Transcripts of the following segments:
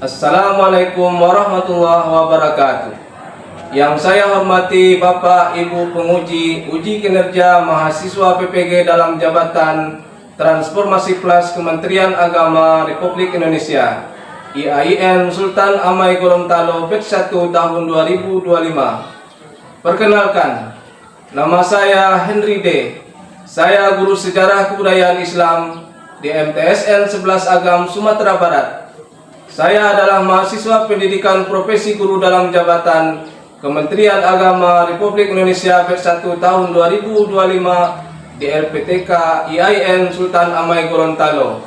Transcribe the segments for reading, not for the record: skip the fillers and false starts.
Assalamualaikum warahmatullahi wabarakatuh. Yang saya hormati Bapak Ibu penguji uji kinerja mahasiswa PPG dalam jabatan Transformasi Plus Kementerian Agama Republik Indonesia IAIN Sultan Amai Gorontalo Batch 1 tahun 2025. Perkenalkan, nama saya Henry D. Saya guru sejarah kebudayaan Islam di MTSN 11 Agam Sumatera Barat. Saya adalah mahasiswa pendidikan profesi guru dalam jabatan Kementerian Agama Republik Indonesia Batch 1 tahun 2025 di LPTK IAIN Sultan Amai Gorontalo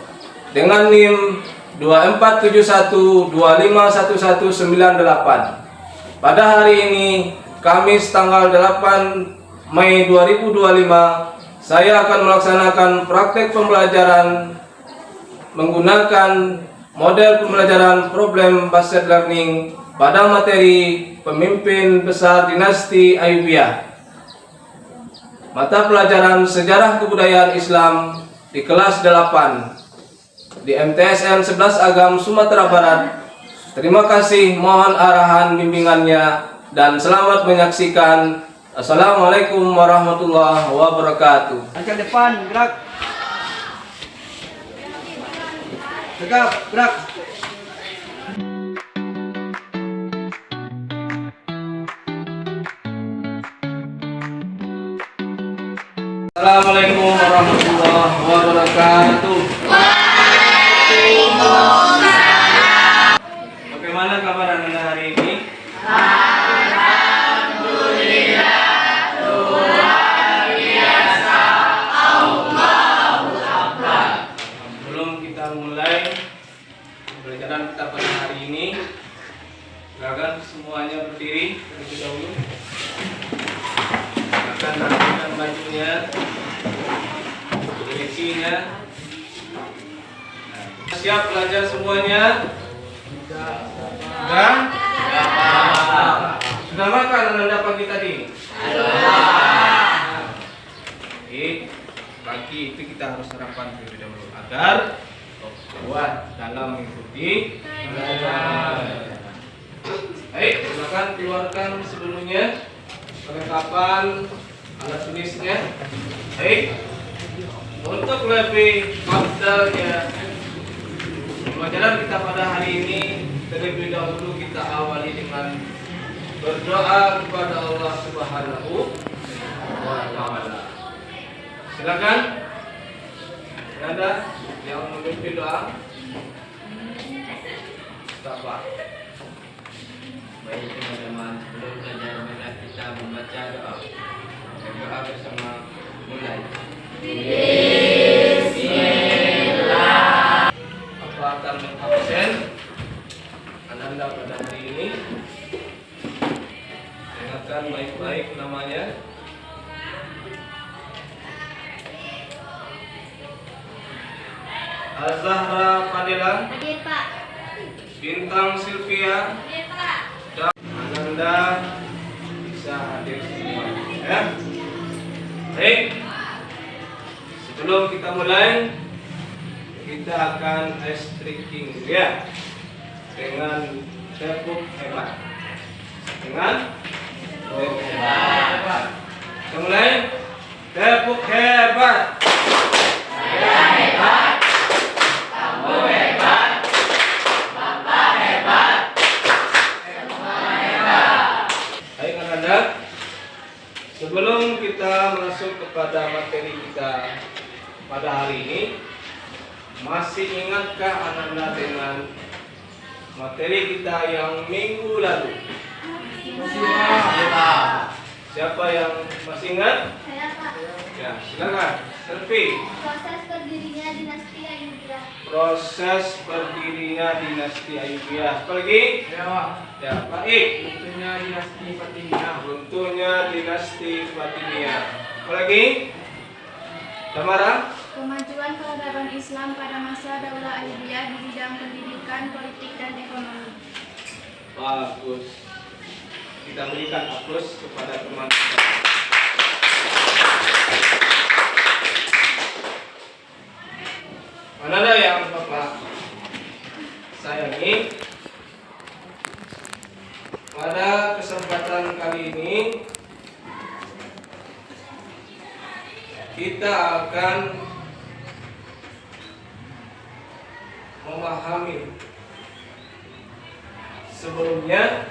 dengan NIM 2471251198. Pada hari ini, Kamis tanggal 8 Mei 2025, saya akan melaksanakan praktek pembelajaran menggunakan model pembelajaran problem based learning pada materi pemimpin besar dinasti Ayyubiyah. Mata pelajaran sejarah kebudayaan Islam di kelas 8 di MTSN 11 Agam Sumatera Barat. Terima kasih, mohon arahan bimbingannya dan selamat menyaksikan. Assalamualaikum warahmatullahi wabarakatuh. Angkat depan, gerak. Tegap, gerak. Assalamualaikum warahmatullahi wabarakatuh. Bagaimana kabar Anda hari ini? Sebelum kita mulai pembelajaran kita pada hari ini, silakan semuanya berdiri terlebih dahulu. Akan rapikan bajunya, direksinya. Siap belajar semuanya? Sudah? Sudah makan Anda pagi tadi? Oke, pagi itu kita harus sarapan terlebih dahulu agar kuat dalam mengikuti pelajaran. Baik, silakan keluarkan sebelumnya perlengkapan alat tulisnya. Baik, untuk lebih afdalnya pelajaran kita pada hari ini, terlebih dahulu kita awali dengan berdoa kepada Allah Subhanahu wa Ta'ala. Silakan, ada yang memimpin doa. Bapak. Baik teman-teman, sebelum belajar kita membaca doa. Berdoa bersama, mulai. Bismillah. Apa akan mengabsen Anda pada hari ini? Ingatkan baik-baik namanya. Azahra Fadila, Hadir, Pak. Bintang Sylvia, Hadir, Pak. dan Ananda bisa hadir semua. Ya. Baik. Sebelum kita mulai, kita akan ice breaking ya dengan tepuk hebat. Dengan tepuk hebat. Kita mulai. Tepuk hebat. Saya hebat. Kamu hebat. Bapak hebat. Semua hebat. Baik Anda, sebelum kita masuk kepada materi kita pada hari ini, masih ingatkah Anda dengan materi kita yang minggu lalu? Siapa yang masih ingat? Saya, Pak. Ya, silakan. Selfie. Proses berdirinya dinasti Ayyubiyah. Proses berdirinya dinasti Ayyubiyah. Apa lagi? Ya, baik. Tentunya dinasti Fatimiyah. Runtuhnya dinasti Fatimiyah. Apa lagi? Tamara? Kemajuan peradaban Islam pada masa Daulah Ayyubiyah di bidang pendidikan, politik, dan ekonomi. Bagus. Kita berikan aplaus kepada teman. Mana ada yang Bapak sayangi? kita akan memahami sebelumnya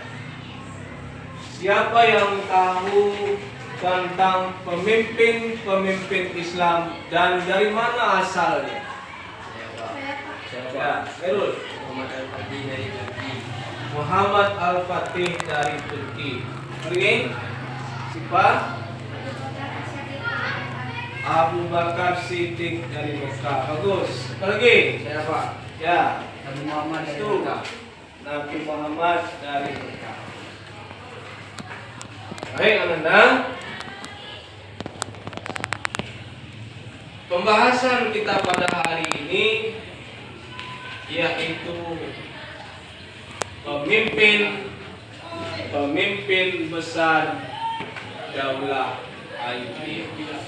siapa yang tahu tentang pemimpin Islam dan dari mana asalnya? Ya, Khairul. Muhammad Al-Fatih dari Turki. Muhammad Al-Fatih dari Turki. Lagi? Siapa? Abu Bakar Siddiq dari Mekah. Bagus. Apa lagi? Siapa? Ya, Nabi Muhammad dari itu Mekah. Nabi Muhammad dari Mekah. Baik, Ananda. Pembahasan kita pada hari ini yaitu pemimpin besar Daulah Ayyubiyah.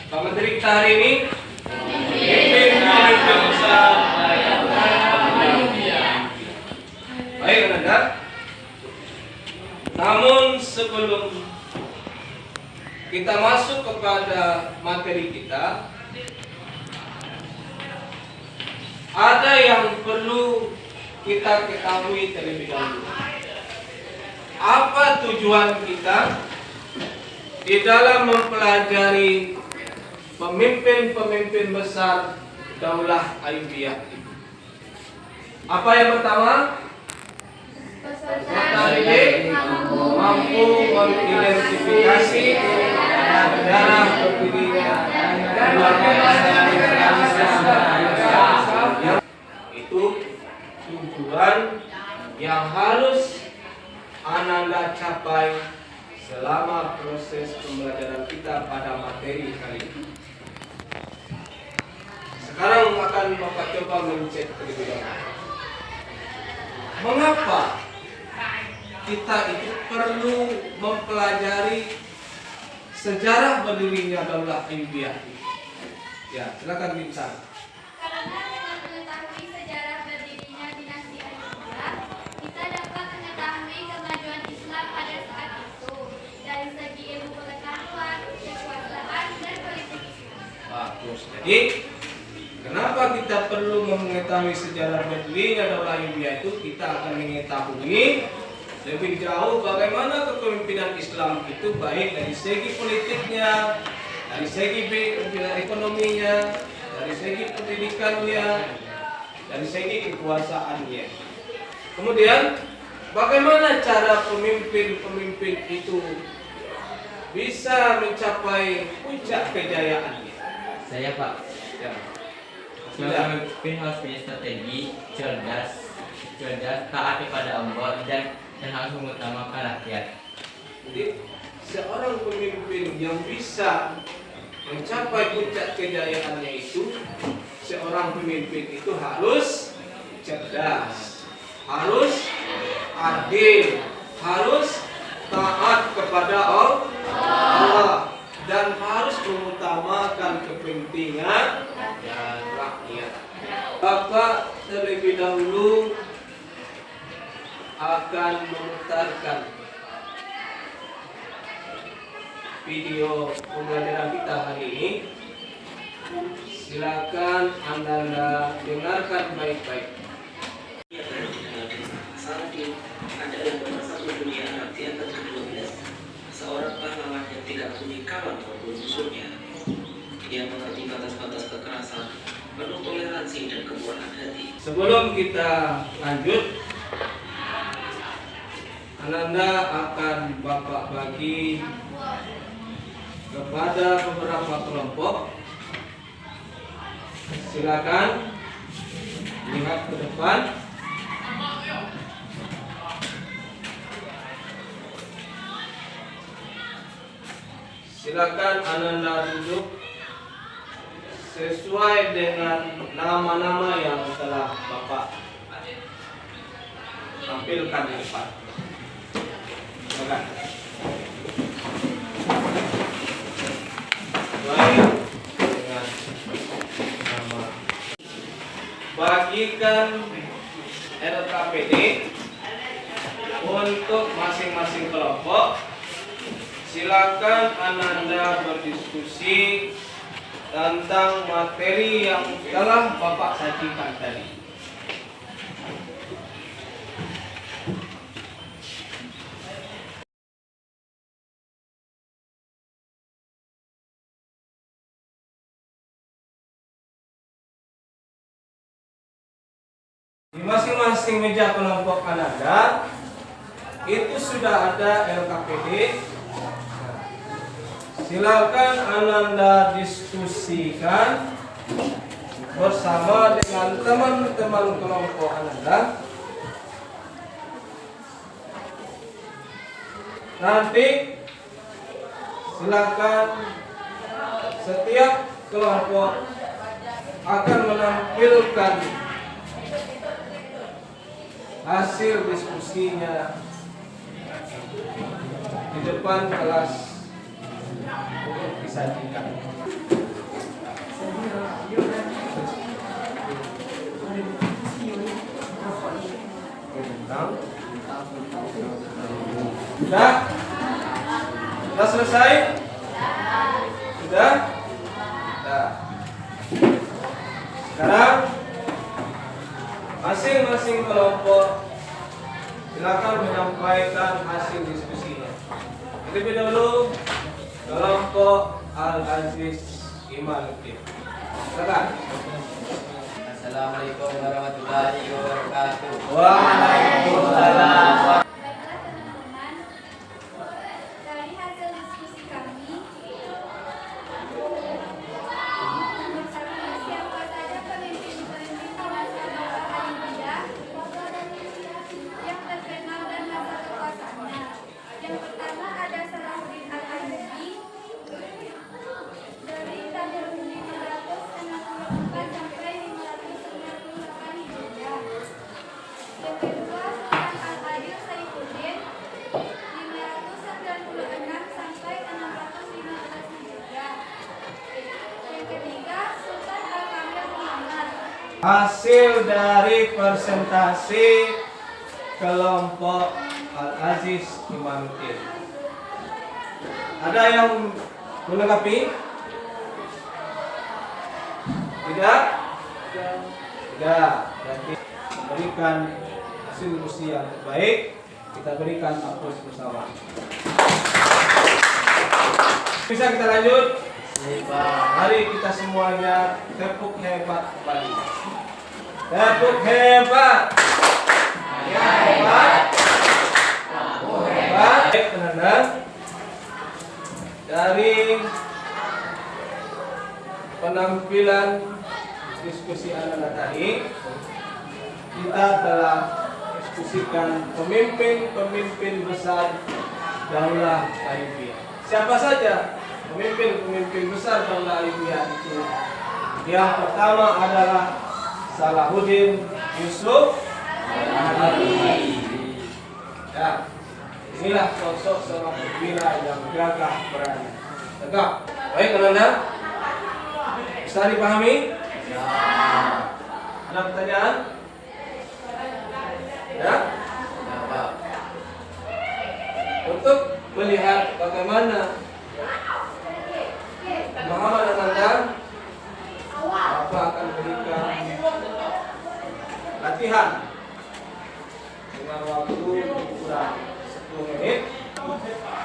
Pak Menteri kita hari ini pemimpin besar Daulah Ayyubiyah. Baik, Ananda. Namun sebelum kita masuk kepada materi kita, ada yang perlu kita ketahui terlebih dahulu. Apa tujuan kita di dalam mempelajari pemimpin besar Daulah Ayyubiyah? Apa yang pertama? Peserta didik mampu mengidentifikasi sejarah berdirinya itu tujuan yang harus Ananda capai selama proses pembelajaran kita pada materi kali ini. Sekarang akan Bapak coba mencet terlebih dahulu. Mengapa kita itu perlu mempelajari sejarah berdirinya Daulah Ayyubiyah? Ya, silakan Binsa. Karena dengan mengetahui sejarah berdirinya dinasti Ayyubiyah, kita dapat mengetahui kemajuan Islam pada saat itu dari segi ilmu pengetahuan, kekuasaan, dan politik Islam. Bagus. Jadi, kenapa kita perlu mengetahui sejarah berdirinya Daulah Ayyubiyah itu? Kita akan mengetahui lebih jauh bagaimana kepemimpinan Islam itu baik dari segi politiknya, dari segi ekonominya, dari segi pendidikannya, dari segi kekuasaannya. Kemudian, bagaimana cara pemimpin itu bisa mencapai puncak kejayaannya? Saya Pak. Ya. Seorang pemimpin harus punya strategi, cerdas, taat kepada Allah dan harus mengutamakan rakyat. Jadi, seorang pemimpin yang bisa mencapai puncak kejayaannya itu, seorang pemimpin itu harus cerdas, harus adil, harus taat kepada Allah, dan harus mengutamakan kepentingan rakyat. Bapak terlebih dahulu akan memutarkan video pembelajaran kita hari ini. Silakan Anda dengarkan baik-baik. Saladin adalah satu dunia artian ke-12. Seorang pahlawan yang tidak punya kawan maupun musuhnya. Dia mengerti batas-batas kekerasan, penuh toleransi dan kemurahan hati. Sebelum kita lanjut, Ananda akan Bapak bagi kepada beberapa kelompok. Silakan lihat ke depan. Silakan Ananda duduk sesuai dengan nama-nama yang telah Bapak tampilkan di depan. Silakan. Baik, dengan nama bagikan RKPD untuk masing-masing kelompok. Silakan Ananda berdiskusi tentang materi yang telah Bapak sajikan tadi. Di masing-masing meja kelompok Anda itu sudah ada LKPD. Silakan Anda diskusikan bersama dengan teman-teman kelompok Anda. Nanti silakan setiap kelompok akan menampilkan hasil diskusinya di depan kelas untuk disajikan. Sudah? Sudah selesai? Sudah? Sudah. Sekarang masing-masing kelompok silakan menyampaikan hasil diskusinya. Terlebih dahulu kelompok Al-Aziz Imanuddin. Silakan. Assalamualaikum warahmatullahi wabarakatuh. Waalaikumsalam. Baiklah teman-teman, dari hasil diskusi kami, nomor satu, siapa saja pemimpin-pemimpin masa Al-Aidiyah yang terkenal dan masa kekuasaannya. Yang pertama ada Salahuddin Al-Ayyubi dari tahun 564 sampai 598 Hijriah. Yang kedua Sultan Al-Adil Saifuddin 596 sampai 615 Hijriah. Yang ketiga Sultan Al-Kamil Muhammad. Hasil dari presentasi kelompok Al-Aziz Imanuddin. Ada yang menanggapi? Tidak? Tidak. Berarti berikan hasil diskusi yang baik. Kita berikan aplaus bersama. Bisa kita lanjut? Mari kita semuanya tepuk hebat kembali. Tepuk hebat. Yang hebat. Hebat. Baik, teman-teman. Dari penampilan diskusi anak tadi, kita telah diskusikan pemimpin-pemimpin besar Daulah Ayyubiyah. Siapa saja pemimpin-pemimpin besar Daulah Ayyubiyah itu? Yang pertama adalah Salahuddin Yusuf Al-Ayyubi. Ya, inilah sosok seorang perwira yang gagah berani. Tegak. Baik, teman-teman. Bisa dipahami? Ya. Ada pertanyaan? Ya? Untuk melihat bagaimana pemahaman Anda, Bapak akan berikan latihan dengan waktu kurang 10 menit.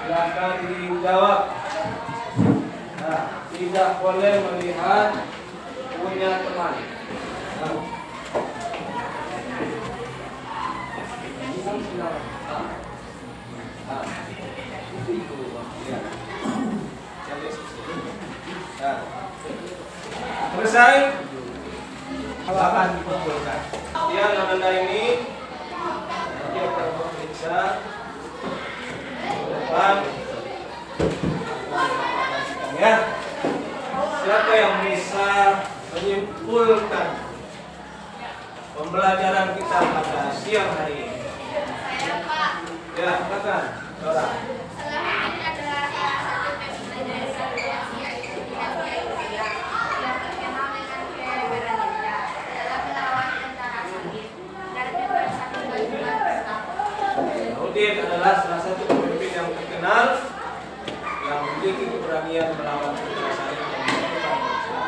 Silakan dijawab. Nah, tidak boleh melihat punya teman. Nah. Selesai? Silakan dikumpulkan. Kemudian Anda ini nanti akan periksa depan. Ya. Siapa yang bisa menyimpulkan pembelajaran kita pada siang hari ini? Saya, Pak. Ya, silakan. Dora. Salahuddin adalah salah satu pemimpin dari Sulawesi Ayyubiyah yang terkenal dengan keberaniannya dalam melawan tentara Sangit dan mempersatukan umat Islam. Salahuddin adalah salah satu pemimpin yang terkenal yang memiliki keberanian melawan tentara Sangit dan mempersatukan umat Islam.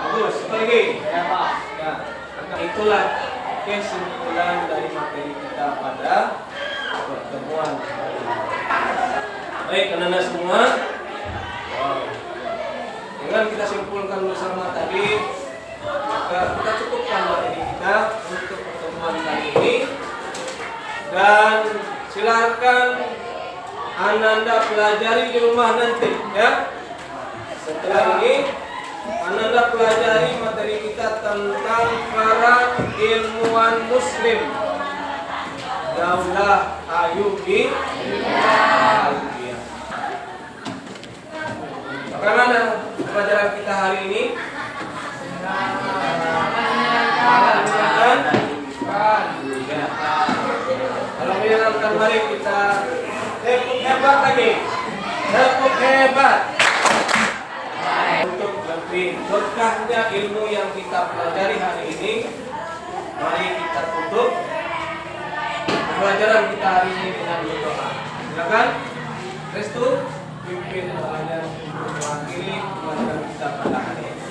lagi? Ya, Pak. Ya. Maka itulah kesimpulan dari materi kita pada pertemuan kali ini. Baik, anak-anak semua. Dengan kita simpulkan bersama tadi, maka kita cukupkan materi kita untuk pertemuan kali ini. Dan silakan Ananda pelajari di rumah nanti, ya. Setelah ini Ananda pelajari materi kita tentang para ilmuwan Muslim. Daulah Ayyubi. Bagaimana pelajaran kita hari ini? Kalau menyenangkan, mari kita tepuk hebat lagi. Tepuk hebat. Untuk lebih berkahnya ilmu yang kita pelajari hari ini, mari kita tutup pelajaran kita hari ini dengan berdoa. Silakan, Restu pimpin doa yang mewakili pelajaran kita pada hari ini.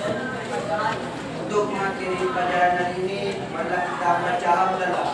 Untuk materi pelajaran hari ini, mari kita baca hamdalah.